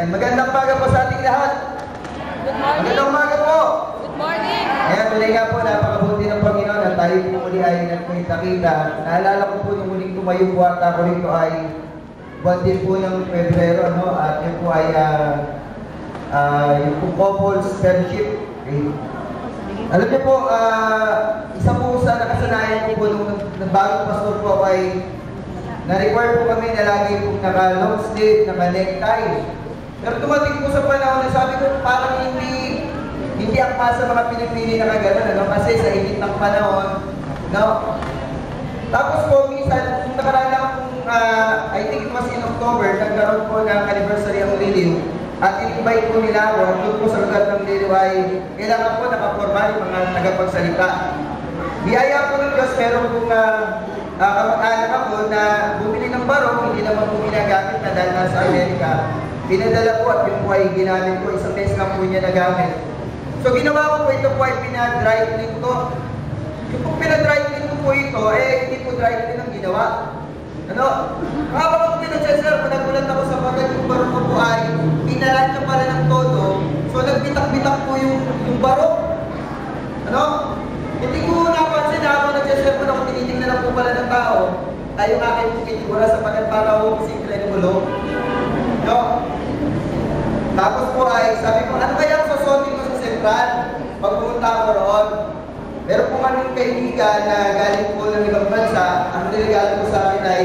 Ayan, magandang umaga po sa ating lahat. Good morning. Magandang umaga po. Good morning. Ayan, tuloy nga po, napakabuti ng Panginoon at tayo po muli ay nagkita-kita. Naalala ko po nung muling tumayo po at ako rito ay buwan din po ng Pebrero, no? At yun po ay yung po couples fellowship. Okay. Alam niyo po, isa po sa nakasanayan ko po nung bagong pastor po ay na-require po kami na lagi po naka-long sleeve, naka-necktie. Pero dumating po sa panahon na sabi ko parang hindi akma sa mga pinipili na kagano'n, ano? Kasi sa init ng panahon, no? Tapos po, minsan, kung nakaraan lang kung, I think it was in October, nagkaroon po ng anniversary ang Liliw. At in-invite po nila ako, doon po sa lugar ng Liliw ay kailangan po nakaporma yung mga tagapagsalita. Biyaya po ng Diyos, meron pong kamag-anak ako na bumili ng barong, hindi naman po ginagamit na dahil nasa Amerika. Pinadala po at yung po ay ginamit ko, isang beses lang po niya nagamit. So ginawa ko po ito po ay pinadry clean ko. Yung po pinadry clean ko po ito, hindi po dry clean ang ginawa. Ano? Habang ako pinag-sensor, nagulat ako sa pagkat yung barong ko po ay pinalan ka pala ng todo. So nagbitak-bitak po yung barong. Ano? Hindi ko napansin na ako nag-sensor po na kung tinitingnan na po pala ng tao ay yung aking pitigura sa pagkat para ako simple ng ulo. No? Tapos po ay sabi ko, ano kaya ang susuotin ko sa Central pag pumunta ako roon? Pero kung anong kaibigan na galing po ng ibang bansa, ang niregalo ko sa akin ay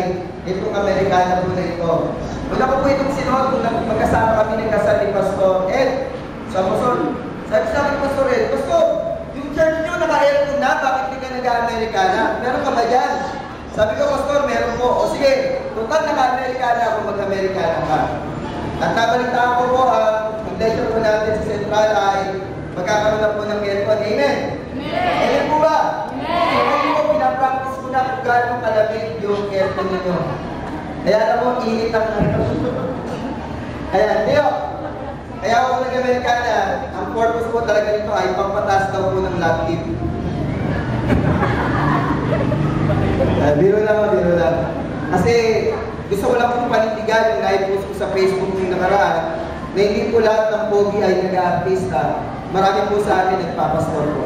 itong Amerikana po na ito. Una ko po itong sinuot kung magkasama kami ng kasal ni Pastor Ed sa Musol. Sabi sa akin, Pastor Ed, Pastor, yung church nyo naka-aircon na, bakit hindi ka nag-Amerikana? Meron ka ba dyan? Sabi ko, Pastor, meron po. O sige, total naka-Amerikana ako, mag-Amerikana ka. At nabalitaan ko po, ang lecture po natin sa Central ay magkakaroon na po ng aircon. Amen? Amen po ba? Amen! So ngayon po, pinapractice ko na kung gano'ng kalamig yung aircon ninyo. Kaya alam mo, init ang Ayan, Leo. Kaya ako nag-Amerikana, ang purpose po talaga nito ay pampataas daw po ng love team. Biro lang. Kasi gusto ko lang pong panindigan yung na-post ko sa Facebook yung nakaraan na hindi po lahat ng pogi ay nag-aartista. Marami po sa atin nagpapastor po.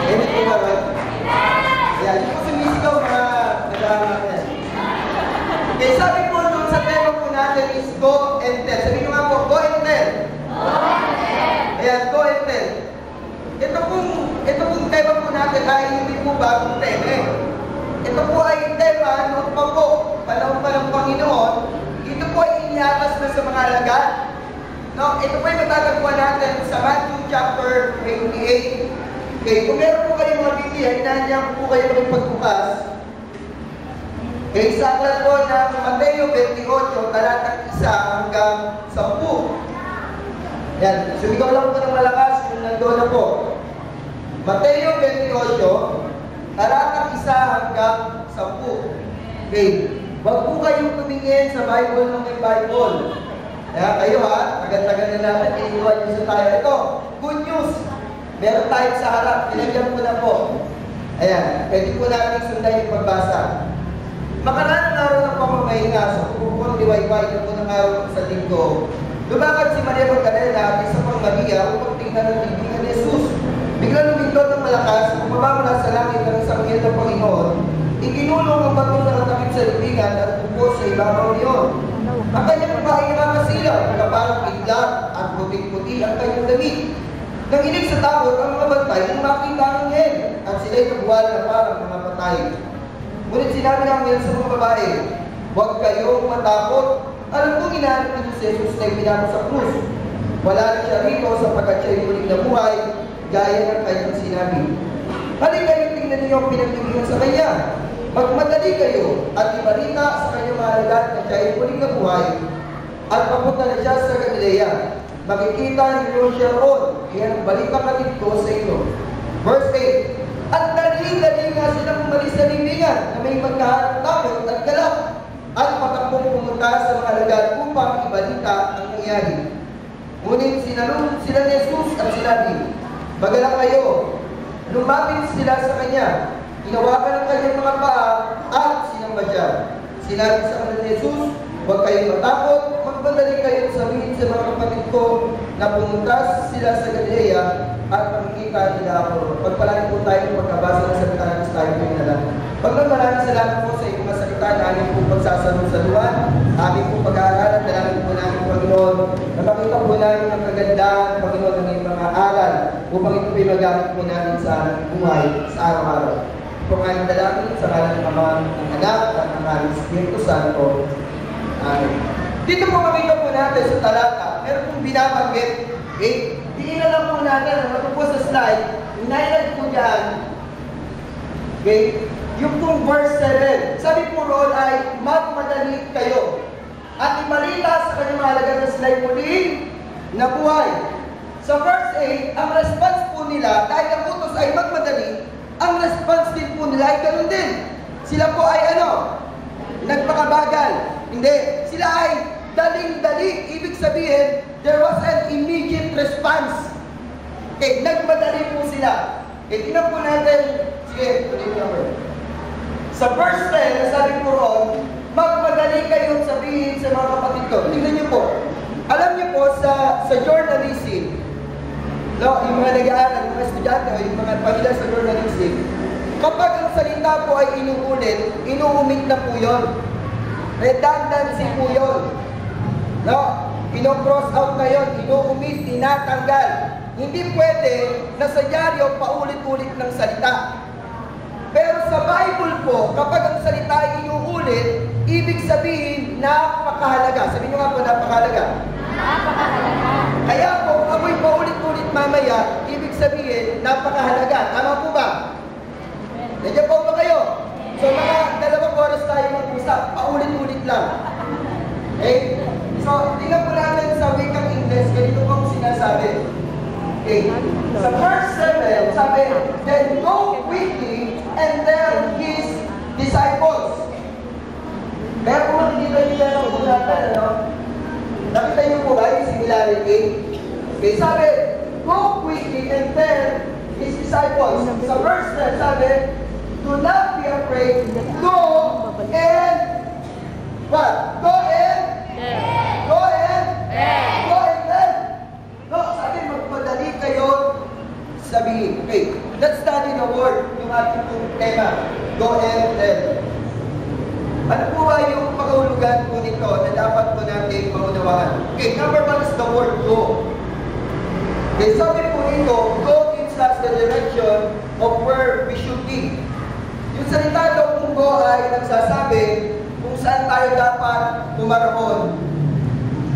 Amen po ba, right? Ayan, hindi po sumisigaw mga nag-aartista. Okay, sabi po doon sa tema po natin is go and tell. Sabi nyo nga po, go and tell. Ayan, go and tell. Ito pong tema po natin ay hindi po bagong tema. Ito po ay tema noong pa po, panahon pa ng Panginoon. Ito po ay iniatas na sa mga alagad. No, ito po ay matatagpuan natin sa Matthew chapter 28. Okay, kung meron po kayo mga Biblia, hinahanyang po kayo ng pagbukas. Okay, sa aklat po ng Mateo 28, talatang 1 hanggang 10. Yan, sumigaw lang po ng malakas kung nandoon na po. Mateo 28, talatang 1 hanggang 10. Okay, wag po kayong tumingin sa Bible ng may Bible. Kaya kayo tagal-tagal na natin, iiwan nyo sa tayo. Ito, good news. Meron tayo sa harap, tinagyan ko na po. Ayan, pwede po natin sundan yung pagbasa. Makaraan ng araw ng pamamahinga, sa pupukong liwayway na po ng araw sa linggo. Lumakad si Maria Magdalena at isa pang Maria upang tingnan ng libingan ni Jesus. Bigla lumindot ng malakas, bumaba mula sa langit ng isang anghel ng Panginoon. Ikinulong ang batong nakatakip sa libingan at tupo sa ibabaw niyon. Ang kanyang babae nakasilaw, nakaparang itlak at puting-puti ang kanyang damit. Nang inig sa takot ang mga bantay, nang makita ang anghel at sila'y nagwala na parang mga patay. Ngunit sinabi ng anghel sa mga babae, huwag kayong matakot. Alam kong inaanap nito si Jesus na ipinako sa krus. Wala na siya rito sapagkat siya'y muling nabuhay, gaya ng kanyang sinabi. Halikayo, tingnan niyo ang pinagtibigyan sa kanya. Magmadali kayo at ibalita sa kanyang mga alagad na siya'y muling nabuhay at papunta na siya sa Galilea. Makikita niyo siya roon. Kaya balita katid ko sa inyo. Verse 8. At dali-dali nga silang umalis sa libingan na may magkatakot at galak at patakbong pumunta sa mga alagad upang ibalita ang nangyari. Ngunit sinalong sila ni Jesus at sinabi, "Magalak kayo." Lumapit sila sa kanya. Hinawakan ang kanyang mga paa at sinamba siya. Sinabi sa kanila ni Jesus, "Huwag kayong matakot, magmadali kayo sa na pumunta sila sa Galilea at makikita nila ako. Pagpalain po tayo ng pagkabasa ng salita ng Diyos tayo pinalala. Maraming salamat po sa inyong mga salita na aming po pagsasalusaluan, aming po pag-aaralan, dalangin po namin, Panginoon, na makita po namin ang kagandahan, Panginoon, ng iyong mga aral, upang ito po magamit po namin sa buhay, sa araw-araw. Ito ang aming dalangin sa ngalan ng Ama, ng Anak, at ng aming Espiritu Santo. Amen. Dito po makita po natin sa talata, meron pong binabanggit. Okay? Tingnan lang po natin, ano po sa slide, inailag po dyan. Okay? Yung pong verse 7, sabi po roon ay, magmadali kayo. At imalita sa kanyang mahalaga na sila'y muling nabuhay. Sa verse 8, ang response po nila, dahil ang utos ay magmadali, ang response din po nila ay ganun din. Sila po ay nagpakabagal. Hindi. Sila ay daling-dali. Ibig sabihin, there was an immediate response. Okay, nagmadali po sila. Okay, tingnan po natin. Sige, tuloy number. Sa verse 10, sabi po roon, magmadali kayong sabihin sa mga kapatid ko. Tingnan niyo po. Alam niyo po, sa journalism, yung mga nag-aaral, mga estudyante, o yung mga pamilya sa journalism, kapag ang salita po ay inuulit, inuumit na po yun. Redundancy po yun. Ino-cross out na yun, inuumit, tinatanggal. Hindi pwede na sa dyaryo paulit-ulit ng salita. Pero sa Bible po, kapag ang salita ay inuulit, ibig sabihin, napakahalaga. Sabihin nyo nga po, napakahalaga. Napakahalaga. Kaya po, ako'y paulit-ulit mamaya, ibig sabihin, napakahalaga. Tama po ba? Nandiyan po ba kayo? So, mga 2 oras tayo mag-usap, paulit-ulit lang. Okay? So, tingnan po natin sa wikang English, ganito po sinasabi. Okay. Sa verse 7, sabi, then go quickly and tell his disciples. Kaya kung makikita niyo yan ang usulatan, nakita niyo po ba yung similarity? Okay, sabi, go quickly and tell his disciples. Sa verse 10, sabi, do not be afraid, go and what? Go and go and go and tell. No, sabi, magmadali kayo sabihin. Okay, let's study the word, yung ating tema. Go and tell. Ano po ba yung pangahulugan po nito na dapat po natin maunawahan? Okay, number 1 is the word go. Okay, sabi po nito, go gives us the direction of where we should be. Yung salita daw kung go ay nagsasabi kung saan tayo dapat tumaroon.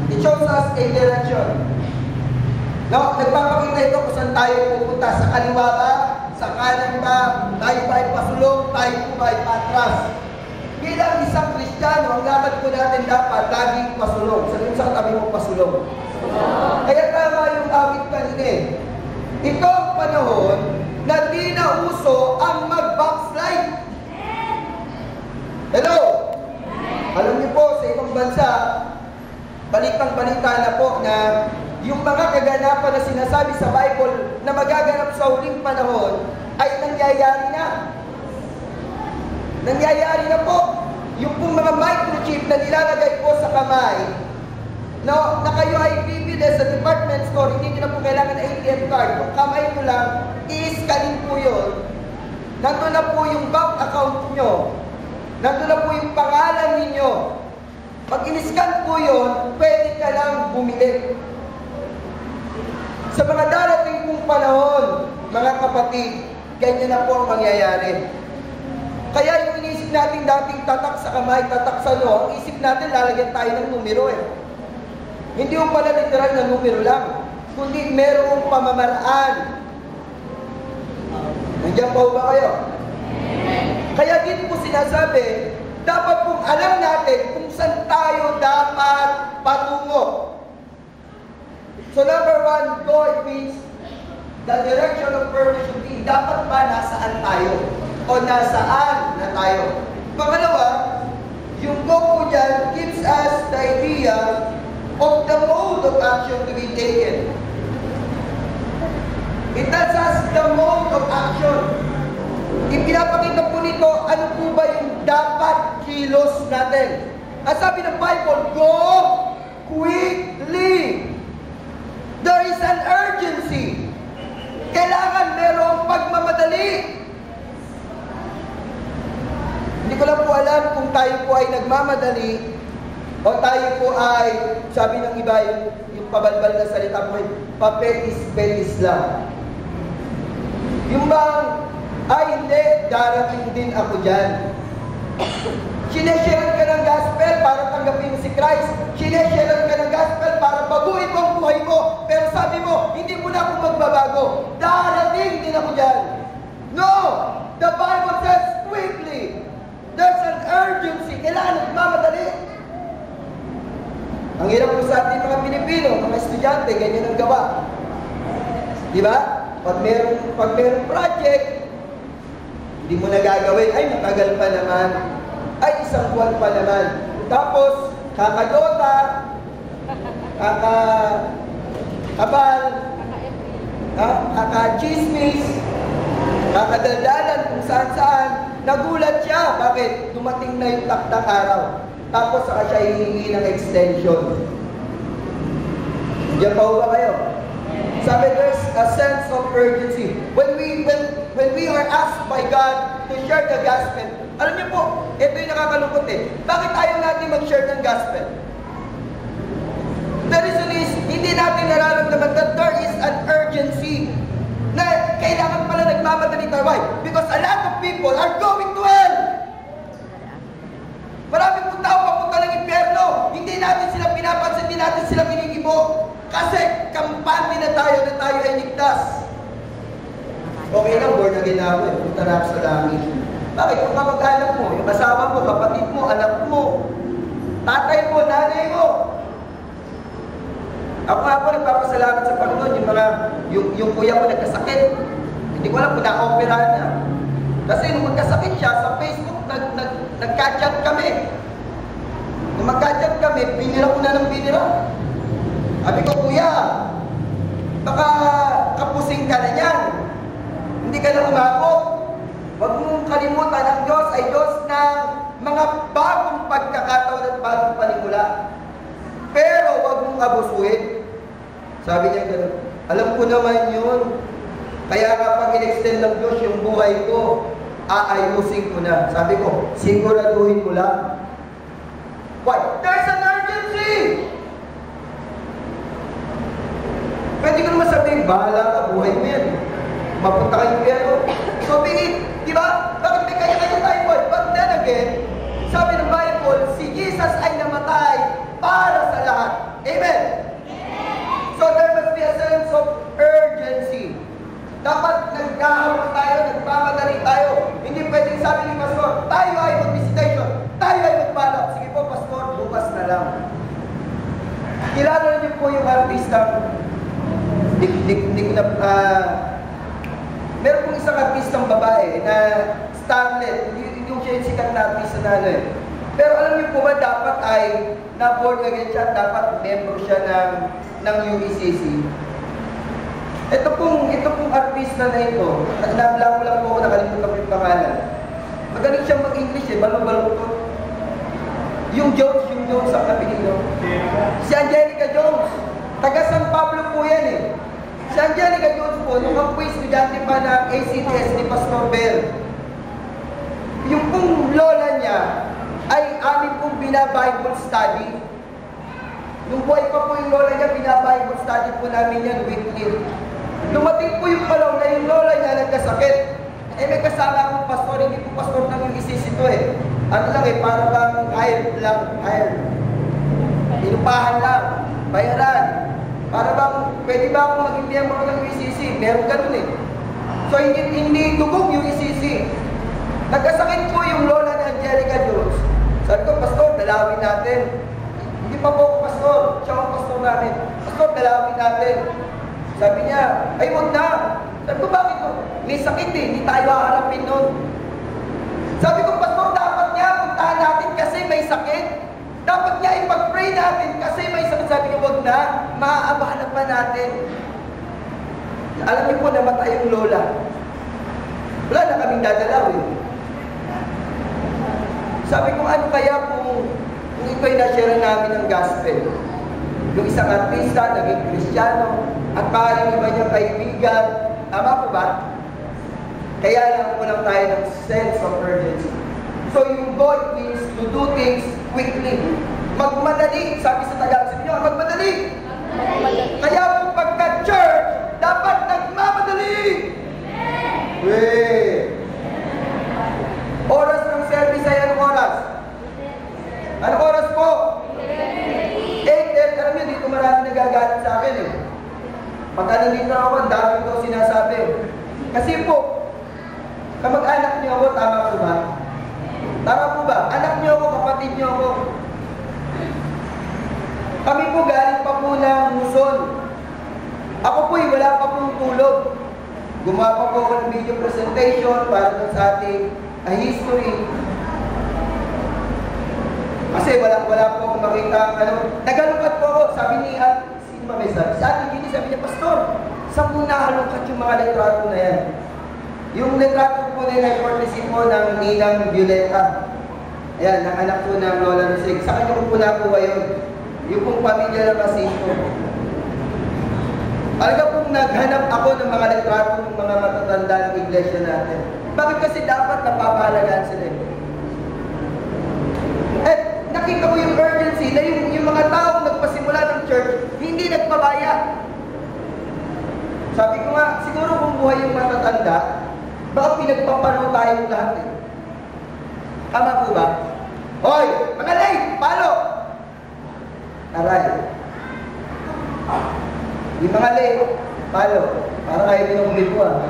It shows us a direction. No, nagpapakita ito kung saan tayo pupunta. Sa kaliwa ba? Sa kanan ba? Tayo ba ay pasulong? Tayo po ba ay patras? Bilang isang Kristiyano, ang lakad po natin dapat laging pasulong. Sabihin sa katabi mo, pasulong. Kaya tama yung awit kanina. Ito ang panahon na di na uso ang mag-backslide. Hello? Alam niyo po, sa ibang bansa, balitang-balita na po na yung mga kaganapan na sinasabi sa Bible na magaganap sa huling panahon ay nangyayari na. Nangyayari na po. Yung pong mga microchip na nilalagay po sa kamay, na kayo ay bibili sa department store, hindi nyo na po kailangan ATM card. Kung kamay nyo lang, i-scanin po yun. Nandun na po yung bank account nyo. Nandun na po yung pangalan ninyo. Pag in-scan po yun, pwede ka lang bumili. Sa mga darating pong panahon, mga kapatid, ganyan na po ang mangyayari. Kaya yung inisip natin dating tatak sa kamay, tatak sa no, ang isip natin lalagyan tayo ng numero eh. Hindi mo pala literal na numero lang, kundi merong pamamaraan. Nandiyan po ba kayo? Kaya dito po sinasabi, dapat pong alam natin kung saan tayo dapat patungo. So number 1, go, it means the direction of where we should be. Dapat ba nasaan tayo? O nasaan na tayo? Pangalawa, yung go po dyan gives us the idea of the mode of action to be taken. It tells us the mode of action. Ipinapakita po nito, ano po ba yung dapat kilos natin? Ang sabi ng Bible, go quickly. There nagmamadali, o tayo po ay, sabi ng iba, yung pabalbal na salita po, papetis-petis lang. Yung bang, ay hindi, darating din ako dyan. Sinesharean ka ng gospel para tanggapin mo si Christ. Sinesharean ka ng gospel para baguhin mo ang buhay mo. Pero sabi mo, hindi mo na ako magbabago. Darating din ako dyan. No! The Bible says quickly. There's an urgency. Kailangan nagmamadali. Ang hirap po sa ating mga Pilipino, mga estudyante, ganyan ang gawa. Di ba? Pag merong project, hindi mo na gagawin, ay matagal pa naman, ay isang buwan pa naman. Tapos, kakadota, kakabal, kakachismis, kakadaldalan kung saan-saan, nagulat siya. Bakit? Dumating na yung takdang araw. Tapos saka siya hihingi ng extension. Diyan pa ba kayo? Sabi, there's a sense of urgency. When we are asked by God to share the gospel, alam niyo po, ito yung nakakalungkot eh. Bakit ayaw natin mag-share ng gospel? The reason is, hindi natin nararamdaman that there is an urgency na kailangan pala nagmamadali tayo. Why? Because a lot of people are going to hell. Marami pong tao papunta ng impyerno. Hindi natin sila pinapansin, hindi natin sila pinigibo. Kasi kampante na tayo ay ligtas. Okay lang, born again ako eh. Punta na ako sa langit. Bakit? Kung kamag-anak mo, yung asawa mo, kapatid mo, anak mo, tatay mo, nanay mo. Ako nga po nagpapasalamat sa Panginoon, yung kuya ko nagkasakit. Hindi ko alam kung na-operahan na. Kasi nung magkasakit siya, sa Facebook, nagka-chat kami. Nung magka-chat kami, binira ko na ng binira. Sabi ko, kuya, baka kapusing ka na yan. Hindi ka na umakot. Huwag mong kalimutan, ang Diyos ay Diyos ng mga bagong pagkakataon at bagong panimula. Pero huwag mong abusuhin. Sabi niya gano'n, alam ko naman yun. Kaya kapag in-extend ng Diyos yung buhay ko, aayusin ko na. Sabi ko, siguraduhin ko lang. Why? There's an urgency! Pwede ko naman sabihin, bahala ka, buhay mo yan. Mapunta kayo pero. So, di ba? Bakit may kanya-kanya tayo po? But then again, sabi ng Bible, si Jesus ay namatay para sa lahat. Amen? So, there must be a sense of urgency. Dapat nagkaharap tayo, nagmamadali tayo. Hindi pwedeng sabi ni Pastor, tayo ay mag-visitation, tayo ay magbalak. Sige po, Pastor, bukas na lang. Kilala niyo po yung artista. Meron pong isang artistang babae na starlet, yung siya yung sikat na artista na ano eh. Pero alam niyo po ba, dapat ay na-born again siya, dapat member siya ng UECC. Ito pong artista na ito, nablang lang po ako, nakalimutan ko yung pangalan. Magaling siyang mag-English eh, balong-balong po. Yung Jones ang napilino. Si Angelica Jones, taga San Pablo po yan eh. Si Angelica Jones po, nung ako estudyante pa ng ACTS ni Pastor Bell, yung pong lola niya ay amin pong bina-Bible study. Nung buhay pa po yung lola niya, bina-Bible study po namin yan weekly. Lumating po yung palaw na yung lola niya nagkasakit. Eh may kasama akong pastor, hindi po pastor ng yung isisito eh. Ano lang eh, para bang iron. Inupahan lang, bayaran. Para bang, pwede ba akong maging miyembro ng UECC? Meron ganun eh. So hindi dugog yung UECC. Nagkasakit po yung lola ni Angelica Jones. Sabi ko, Pastor, dalawin natin. Hindi pa po ako pastor, siya ang pastor namin. Pastor, dalawin natin. Sabi niya, ay huwag na. Sabi ko, bakit po? May sakit eh, hindi tayo haharapin nun. Sabi ko, Pastor, dapat niya puntahan natin kasi may sakit. Dapat niya ipag-pray natin kasi may sakit. Sabi ko, huwag na, maaabahan pa natin. Alam niyo po, namatay yung lola. Wala na kaming dadalawin. Sabi ko, ano kaya kung ito'y na-share namin ng gospel? Yung isang artista, naging Kristiyano, at parang iba niyang kaibigan. Tama po ba? Kaya lang po lang tayo ng sense of urgency. So yung go, it means to do things quickly. Magmadali, sabi sa Tagalog, sabi niyo, magmadali. Kaya po pagka-church, dapat nagmamadali. Wait. Oras ng service ay anong oras? Anong oras po? 8. Alam niyo, dito marami nagagalit sa akin eh. Pagka nandito ako, ang dami ko sinasabi. Kasi po, kamag-anak niyo ako, tama po ba? Tama po ba? Anak niyo ako, kapatid niyo ako. Kami po galing pa po ng Luzon. Ako po'y wala pa pong tulog. Gumawa pa po ako ng video presentation para sa ating history. Kasi wala po akong makita, nagalungkat po ako. Sabi ni sino ba may sabi? Sa ating gini, sabi niya, Pastor, saan po nahalungkat yung mga litrato na yan? Yung litrato po na yan ay courtesy po ng Ninang Violeta. Ayan, ng anak po ng Lola Rosig. Sa kanya ko po na po ngayon. Yung pong pamilya ng Masito. Talaga pong naghanap ako ng mga litrato ng mga matatanda ng iglesia natin. Bakit kasi dapat napapahalagaan sila? At nakita ko yung urgency na yung mga taong nagpasimula ng church, hindi nagpabaya. Sabi ko nga, siguro kung buhay yung matatanda, baka pinagpapalo tayong lahat eh. Tama po ba? Hoy! Mga lay! Palo! Aray. Yung mga lay, palo. Para kayo binumili po ah.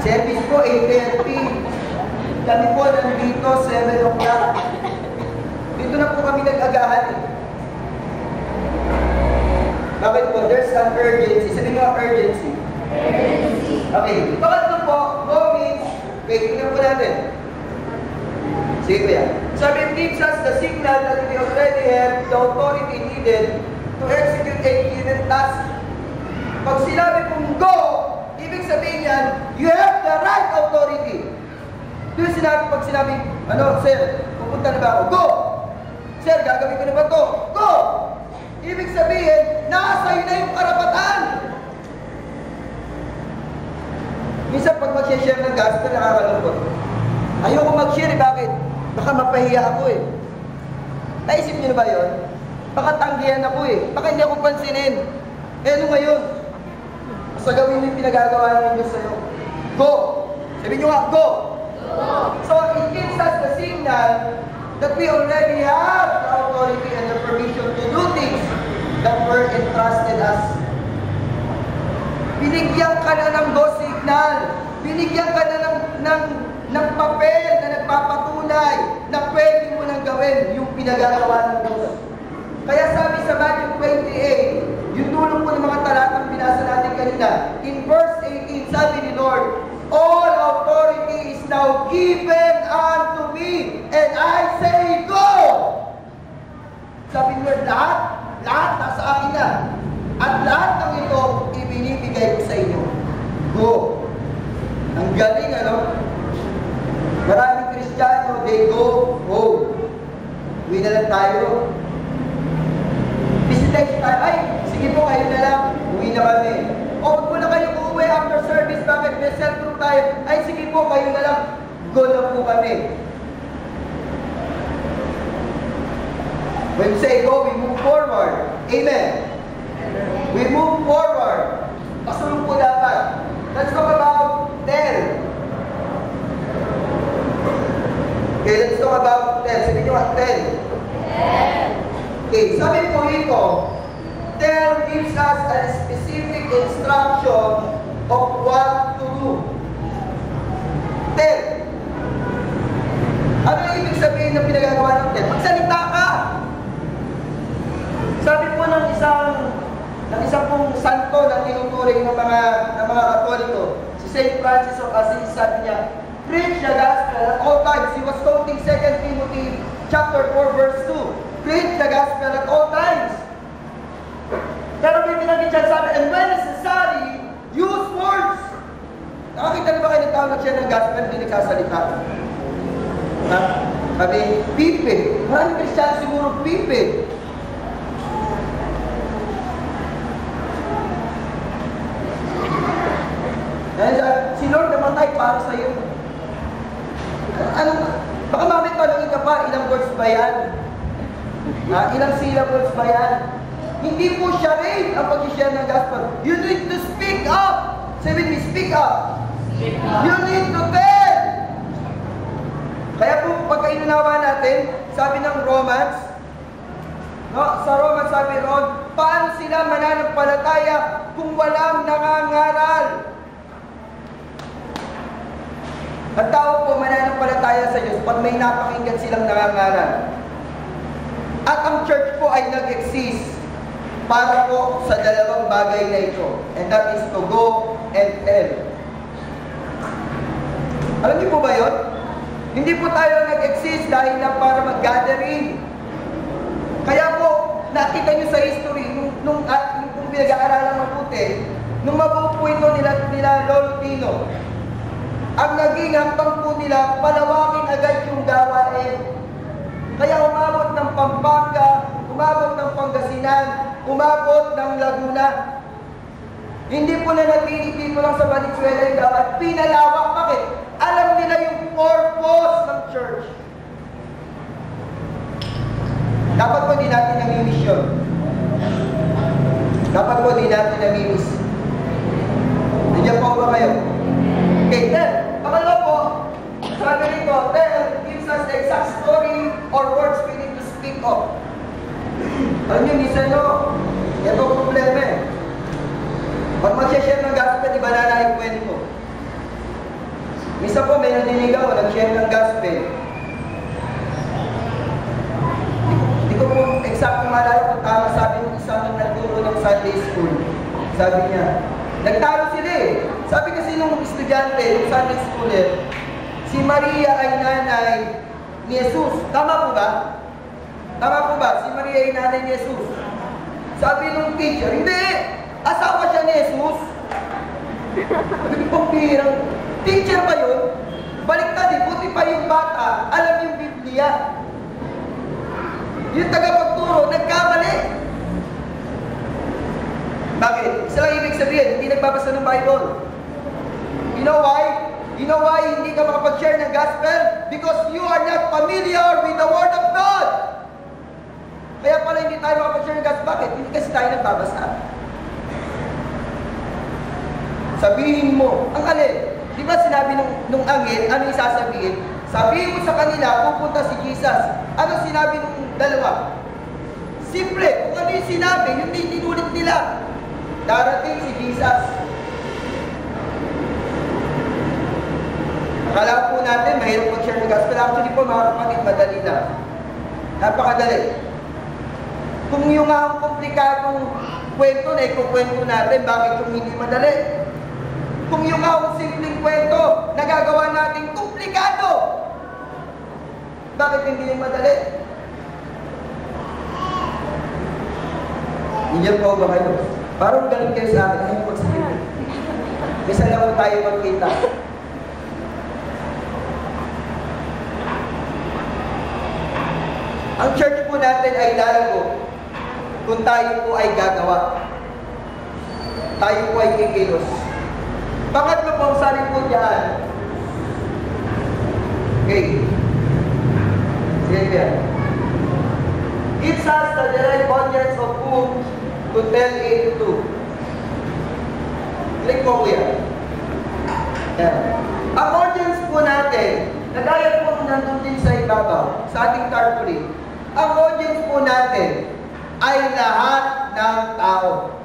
Service po, 8:30. Kami po nandito, 7 o'clock. Dito na po kami nag-agahan eh. Bakit po? There's an urgency. Sabi nga urgency. Okay. Pangatlo po, go means, okay, tingnan po natin. Sige kuya. Sabi, it gives us the signal that we already have the authority needed to execute a given task. Pag sinabi pong go, ibig sabihin yan, you have the right authority. Doon pag sinabi, sir, pupunta na ba ako? Go! Sir, gagawin ko na ba ito? Go! Ibig sabihin, nasa iyo na yung karapatan. Minsan pag mag-share ng gospel, nakakalungkot. Ayoko mag-share, bakit? Baka mapahiya ako eh. Naisip niyo na ba yun? Baka tanggihan ako eh. Baka hindi ako pansinin. Eh ano ngayon? Basta gawin mo yung pinagagawa ng Diyos sa'yo. Go! Sabi niyo nga, go! So it gives us the signal that we already have the authority and the permission to do things that were entrusted us. Binigyan ka na ng go signal. Binigyan ka na ng papel na nagpapatunay na pwede mo nang gawin yung pinagagawa ng Diyos. Kaya sabi sa Matthew 28, yung tulong po ng mga talatang binasa natin kanina, in verse 18, sabi ni Lord, all authority is now given unto me, and I say, go! Sabi ni Lord, lahat nasa akin na. At lahat ng ito, ibinibigay ko sa inyo. Go! Ang galing, Maraming Kristiyano, they go home. Uwi na lang tayo. Visitation tayo. Ay, sige po, kayo na lang. Uwi na kami. O, huwag mo na kayo uuwi after service. Bakit? May self-group tayo. Ay, sige po, kayo na lang. Go na po kami. When we say go, we move forward. Amen. We move forward. Pasulong po dapat. Let's talk about tell. Okay, let's talk about tell. Sabi nyo nga, tell. Okay, sabi po rito, tell gives us a specific instruction of what to do. Tell. Ano yung ibig sabihin ng pinagagawa ng tell? Magsalita ka! Sabi po ng isang pong santo na tinuturing ng mga Katoliko, si St. Francis of Assisi, sabi niya, preach the gospel at all times. He was quoting 2 Timothy chapter 4 verse 2. Preach the gospel at all times. Pero may pinagin dyan sabi, and when necessary, use words. Nakakita na ba kayo ng tao nag-share ng gospel, hindi nagsasalita? Ha? Sabi, pipe. Maraming Kristiyano siguro pipe. Si Lord namatay para sa iyo. ba yan? Ilang syllables ba yan? Hindi po charade ang pag-share ng gospel. You need to speak up. Say with me, speak up. You need to tell. Kaya po, pagka inunawa natin, sabi ng Romans, sa Romans sabi ron, paano sila mananampalataya kung walang nangangaral? Ang tao po mananampalataya sa Diyos pag may napakinggan silang nangangaral. At ang church po ay nag-exist para po sa dalawang bagay na ito. And that is to go and tell. Alam niyo po ba yun? Hindi po tayo nag-exist dahil lang para mag-gathering. Kaya po, nakita niyo sa history, nung pinag-aaralan mabuti, nung mabuo po ito nila Lolo Tino, ang naging hanggang po nila, palawakin agad yung gawain. Kaya umabot ng Pampanga, umabot ng Pangasinan, umabot ng Laguna. Hindi po na natili dito lang sa Valenzuela yung gawain. Pinalawak. Bakit? Alam nila yung purpose ng church. Dapat po di natin namimiss yun. Dapat po di natin namimiss. Nandiyan po ba kayo? Okay, then, pangalawa po, sabi nito, then, gives us the exact story or words we need to speak of. Alam niyo, minsan no, ito ang problema eh. Pag mag-share ng gospel, di ba na kwento? Minsan po, may nadinig ako, nag-share ng gospel. Hindi ko po exact maalala kung tama sabi ng isang nagturo ng Sunday school. Sabi niya, nagtalo sila eh. Sabi kasi nung estudyante, yung Sunday schooler, si Maria ay nanay ni Jesus. Tama po ba? Tama po ba? Si Maria ay nanay ni Jesus. Sabi nung teacher, hindi! Asawa siya ni Jesus. Sabi pong pirang, teacher ba yun? Baliktad eh, buti pa yung bata, alam yung Biblia. Yung tagapagturo, nagkamali. Bakit? Isa lang ibig sabihin, hindi nagbabasa ng Bible. You know why? You know why hindi ka makapag-share ng gospel? Because you are not familiar with the Word of God. Kaya pala hindi tayo makapag-share ng gospel. Bakit? Hindi kasi tayo nagbabasa. Sabihin mo, ang alin? Di ba sinabi nung angel, ano yung sasabihin? Sabihin mo sa kanila, pupunta si Jesus. Ano sinabi nung dalawa? Simple, kung ano yung sinabi, yung tinulit nila. Darating si Jesus. Akala po natin, mahirap mag-share ng gospel. Actually po, mga kapatid, madali lang. Napakadali. Kung yung ang komplikadong kwento na ikukwento natin, bakit kung hindi madali? Kung yung ang simpleng kwento, nagagawa natin komplikado, bakit hindi yung madali? Hindi po ba kayo? Parang ganun kayo sa akin, ayaw magsabi. Isa lang po tayo magkita. Ang church po natin ay lalago kung tayo po ay gagawa. Tayo po ay kikilos. Pangatlo po ang sabi po dyan. Okay. Sige yan. Gives us the direct audience of whom to tell it to. Click po yan. Yan. Ang audience po natin, nagaya po nandun din sa ibabaw, sa ating carpooling. Ang audience po natin ay lahat ng tao.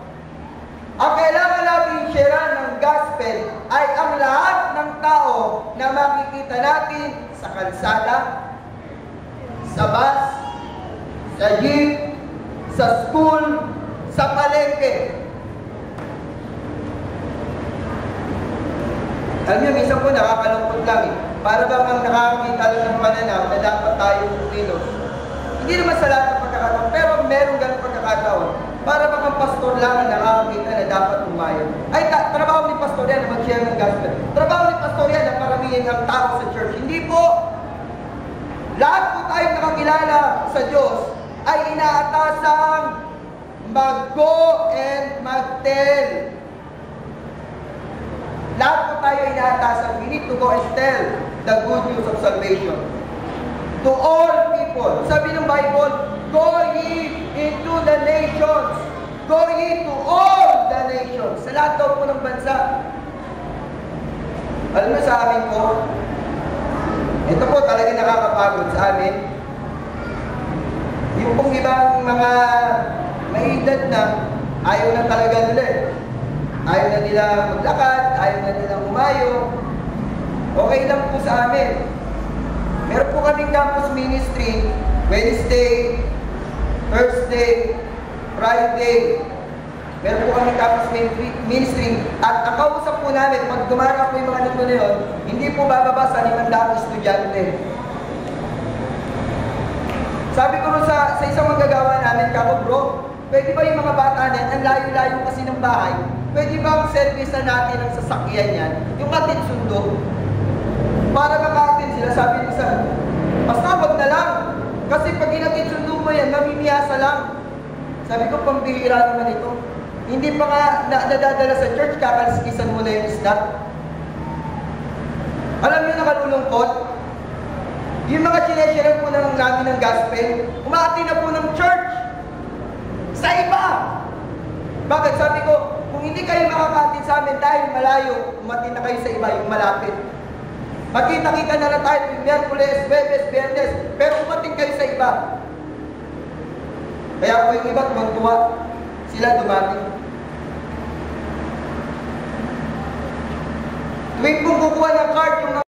Ang kailangan natin share ng gospel ay ang lahat ng tao na makikita natin sa kalsada, sa bus, sa jeep, sa school, sa palengke. Alam niyo, minsan po nakakalungkot lang eh. Para bang ang nakakakita lang ng pananaw na dapat tayong kumilos. Hindi naman sa lahat ng pagkakataon, pero meron ganong pagkakataon. Para bang ang pastor lang ang nakakakita na dapat umayon. Ay, trabaho ni pastor yan na mag-share ng gospel. Trabaho ni pastor yan na paramihin ang tao sa church. Hindi po. Lahat po tayong nakakilala sa Diyos ay inaatasang mag-go and mag-tell. Lahat po tayo inaatasan. We need to go and tell the good news of salvation to all people people. Sabi ng Bible, go ye into the nations. Go ye to all the nations. Sa lahat daw po ng bansa. Alam mo sa amin po, ito po talaga nakakapagod sa amin. Yung pong ibang mga may edad na, ayaw na talaga nila eh. Ayaw na nila maglakad, ayaw na nila umayo. Okay lang po sa amin. Meron po kaming campus ministry, Wednesday, Thursday, Friday. Meron po kaming campus ministry. At ang kausap po namin, pag dumara po yung mga nito na yun, hindi po bababa sa 500 estudyante. Sabi ko sa isang manggagawa namin, kako bro, pwede ba yung mga bata na yan, ang layo-layo kasi ng bahay, pwede ba ang service na natin ang sasakyan yan, yung atin sundo, para makatin sila. Sabi niya sa pastor, wag na lang. Kasi pag inatin sundo mo yan, mamimiyasa lang. Sabi ko, pambihira naman ito. Hindi pa nga nadadala sa church, kakaliskisan mo na yung snack. Alam niyo nakalulungkot? Yung mga sineshare po ng namin ng gospel, umati na po ng church. Sa iba. Bakit? Sabi ko, kung hindi kayo makakatid sa amin dahil malayo, umati na kayo sa iba, yung malapit. Magkita-kita na lang tayo, Miyerkules, Bebes, Biyernes, pero umating kayo sa iba. Kaya po yung iba, tuwang-tuwa, sila dumating. Tuwing kung kukuha ng card, yung